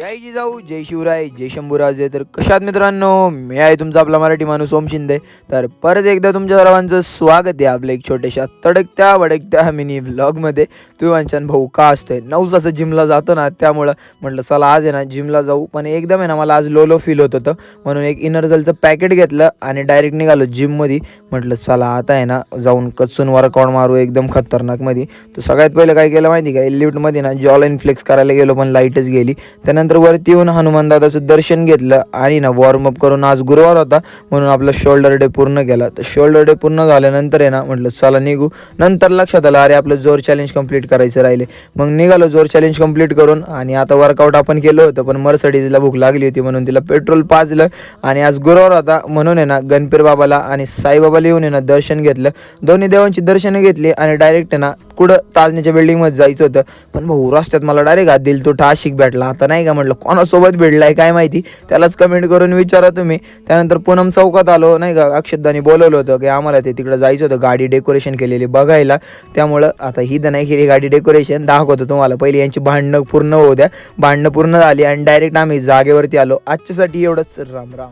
जय जिजाऊ, जय शिवराय, जय शंभूराजे. तर कशात मित्रांनो, मी आहे तुमचा आपला मराठी माणूस ओम शिंदे. तर परत एकदा तुमच्या सर्वांचं स्वागत आहे आपल्या एक छोट्याशा तडकत्या वडकत्या मिनी व्लॉगमध्ये. तुम्ही म्हणशान भाऊ का असतोय 9 तास जिमला जातो ना, त्यामुळं म्हटलं चला आज आहे ना जिमला जाऊ. पण एकदम आहे ना मला आज लो फील होत होतं, म्हणून एक इनर्जलचं पॅकेट घेतलं आणि डायरेक्ट निघालो जिममध्ये. म्हटलं चला आता आहे ना जाऊन कच्चून वर्कआउट मारू एकदम खतरनाकमध्ये. तर सगळ्यात पहिलं काय केलं माहिती का, लिफ्टमध्ये ना जॉलाइन फ्लेक्स करायला गेलो पण लाईटच गेली. त्यानंतर वरती येऊन हनुमान दादाचं दर्शन घेतलं आणि ना वॉर्मअप करून, आज गुरुवार होता म्हणून आपला शोल्डर डे पूर्ण केला. तर शोल्डर डे पूर्ण झाल्यानंतर आहे ना म्हटलं चला निघू. नंतर लक्षात आलं अरे आपलं जोर चॅलेंज कंप्लीट करायचं राहिले. मग निघालो जोर चॅलेंज कंप्लीट करून. आणि आता वर्कआउट आपण केलं होतं पण मर्सडीजला भूक लागली होती म्हणून तिला पेट्रोल पाजलं. आणि आज गुरुवार होता म्हणून आहे ना गणपीर बाबाला आणि साईबाबाला येऊन आहे ना दर्शन घेतलं. दोन्ही देवांची दर्शनं घेतली आणि डायरेक्ट आहे ना कुठं ताजनीच्या बिल्डिंगमध्ये जायचं होतं. पण भाऊ रस्त्यात मला डायरेक्ट दिल तो आशिक भेटला. आता नाही का म्हटलं कोणासोबत भेटलाय काय माहिती, त्यालाच कमेंट करून विचारा तुम्ही. त्यानंतर पूनम चौकात आलो नाही का, अक्षदानी बोलवलं होतं की आम्हाला ते तिकडं जायचं होतं गाडी डेकोरेशन केलेली बघायला. त्यामुळं आता ही तर नाही केली गाडी डेकोरेशन, दाखवतो तुम्हाला. पहिली यांची भांडणं पूर्ण होऊ द्या. भांडणं पूर्ण झाली आणि डायरेक्ट आम्ही जागेवरती आलो. आजच्यासाठी एवढंच. राम राम.